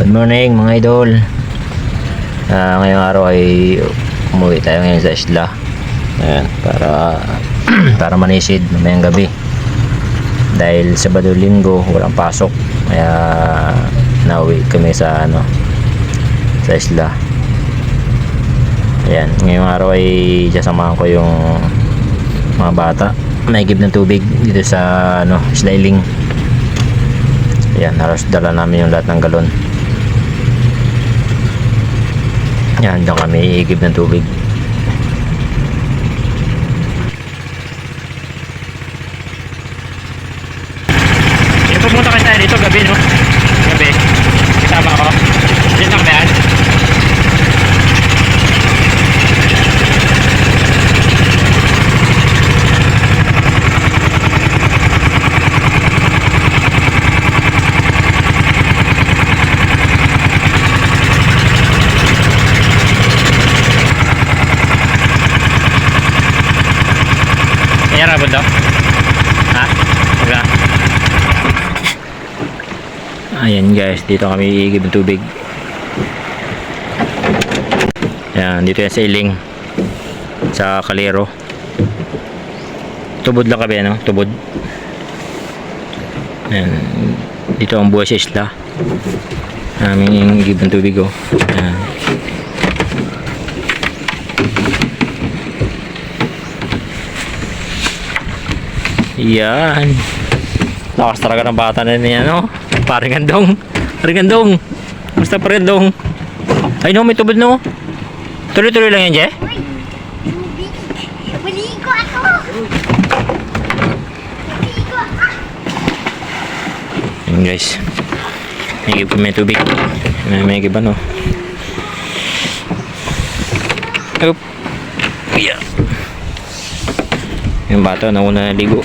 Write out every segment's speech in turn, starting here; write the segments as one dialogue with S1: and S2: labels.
S1: Good morning mga idol. Ngayong araw ay umuwi tayo ngayon sa isla. Ayan, para manisid mamayang gabi. Dahil Sabado Linggo walang pasok. Kaya nauwi kami sa sa isla. Ayan, ngayong araw ay sasamahan ko yung mga bata. Naigib ng tubig dito sa Isla Iling. Ayan, halos dala namin yung lahat ng galon. Yan, doon kami iigib ng tubig. Yung pumunta kayo tayo dito gabi, no? Gabi. Kasama ko. Dito na kami. Kaya rabon daw? Ha? Wala. Ayan guys, dito kami iigib ng tubig. Ayan, dito yan sa Iling. Sa Kalero. Tubod lang kami, tubod. Ayan, dito ang buhay sa isla. Aming iigib ng tubig, oh. Ayan. Yan. Lakas talaga ng bata na niya, Paringandong. Paringandong. Basta paringandong. Ay no, may tubod, no. Tuloy-tuloy lang yan, Je.
S2: Maligo ako. Maligo ako.
S1: Yan guys. May gib kami tubig. May gib Oop. Yeah. Yung bata nauna naligo,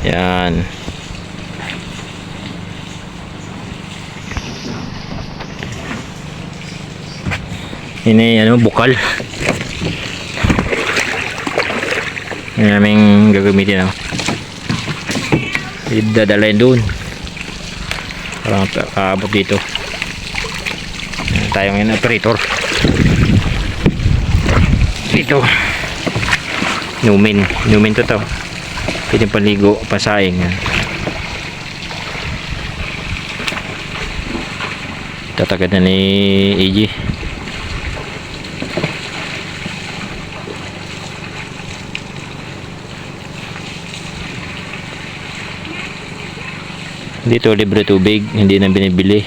S1: yan. Ini bukal. Yan naming gagamitin, idadalayin doon para kaabot dito. Tayo ngayon operator dito. Numin to. Pwede paligo, pasaing. Tatagad na ni EG. Dito libre tubig, hindi na binibili.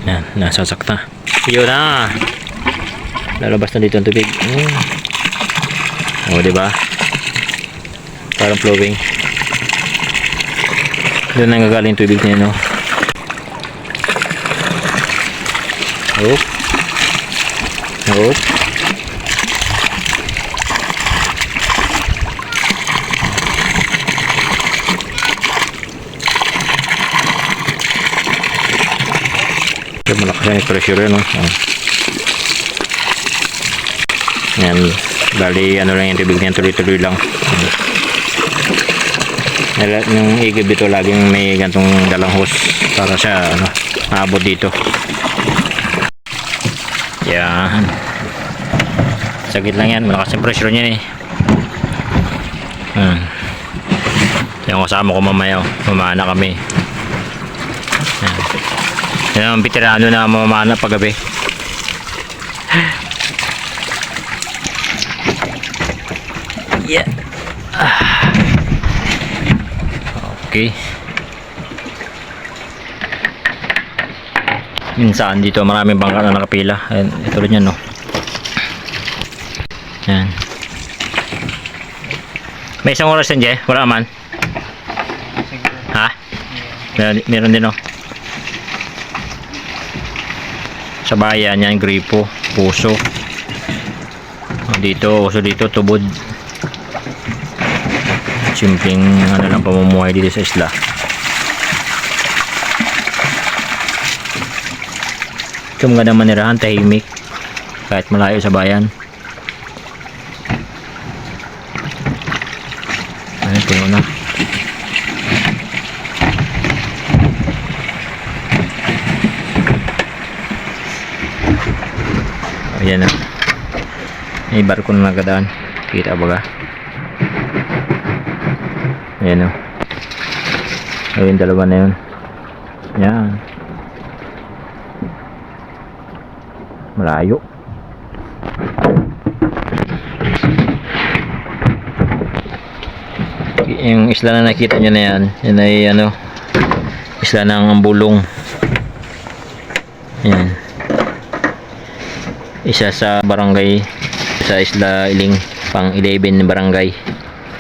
S1: Yan, nasasakta. Yun na. Lalabas na dito ang tubig. O, diba? Parang flowing. Doon na gagaling tubig niya, Oop. Malakas yung pressure yun, Yan, bali lang yung tubig niyan, tuloy-tuloy lang. Yung igib dito laging may gantong dalang hose para siya maabot dito. Yan, sagit lang yan, malakas yung pressure niyan, yung kasama ko mamaya, mamana kami. Yan ang veterano na mamana paggabi. Yeah. Okay. Minsan dito maraming bangka na nakapila. Ayan, ito rin yan, Yan. May isang oras yan, Je? Wala man? Ha? Meron din, Sa bayan yan, gripo, puso. Dito, tubod. Simpleng lang pamumuhay dito sa isla. Ito mga manirahan, tahimik. Kahit malayo sa bayan. puno na. Ayan na. May barko na nagadaan. Kita ba ka? Ayan o. Ayun, dalawa na yun. Yan. Malayo. Yung isla na nakita nyo na yan, yan ay ano, isla ng Bulong. Yan. Isa sa barangay, sa Isla Iling, pang 11 barangay,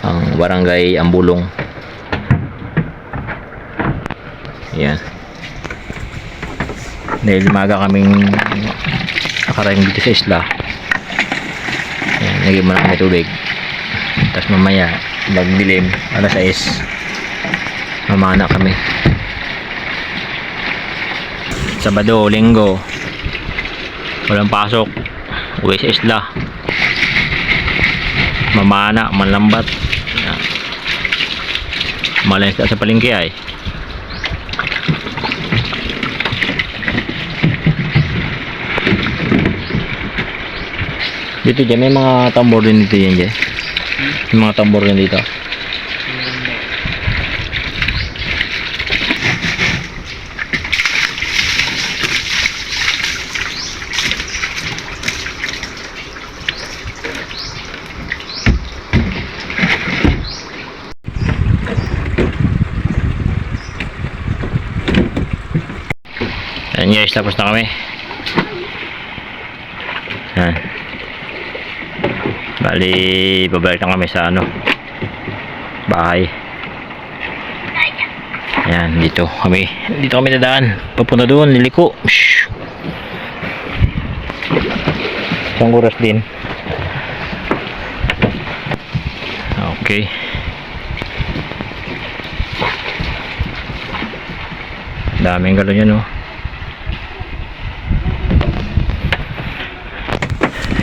S1: ang barangay Ambulong. Yan. Dahil maga kaming nakarating dito sa isla, yan, lagyan mo na kami tubig. Tapos mamaya magdilim, alas 6 mamana kami. Sabado, Linggo walang pasok, uwi sa isla, mamana, manlambat, malayo sa palengke ay. Dito dyan may mga tambor din dito yan dyan. May mga tambor din dito. Ayan guys, tapos na kami. Ayan. Bali, babalik na kami sa ano, bahay. Ayan, dito kami dadaan. Papunta doon, liliko. Isang oras din. Okay. Daming galon yan, oh.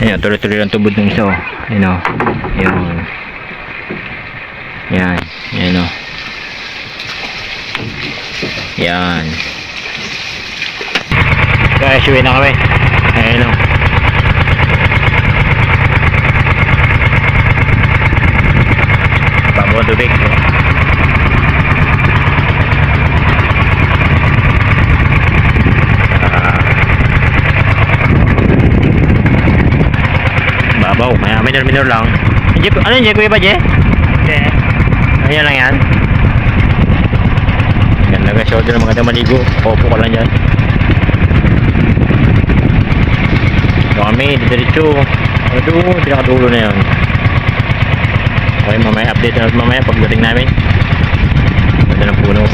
S1: Ayan, tuloy-tuloy lang tubod ng isa, oh. Ayan, oh. Yan. Yan, oh. Yan. Guys, uwi na kami. Ayan, oh. Bago ang tubig. Babaw, kaya minor lang. Ano yun, kuya ba, Je? Ayan lang yan. Ganda guys, so doon maganda maligo. Paupo ka lang dyan. So kami, diretso. Doon, pinakadulo na yun. Okay, mamaya update na mamaya pagdating namin. Ganda ng puno.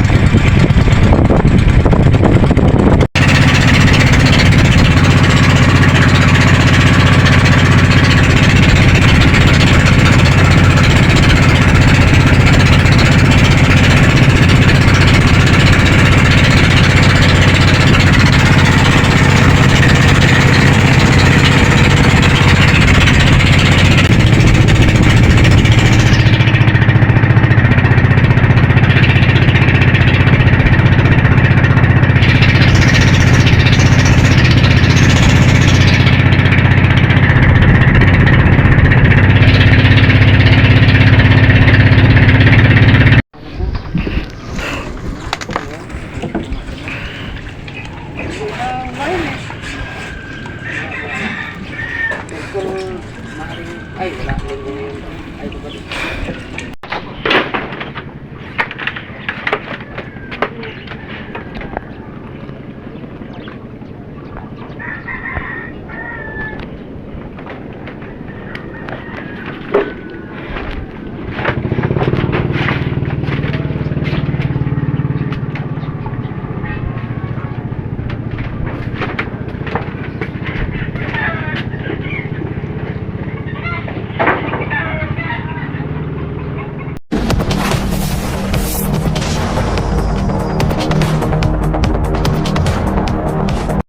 S2: Ay, wala. Ay,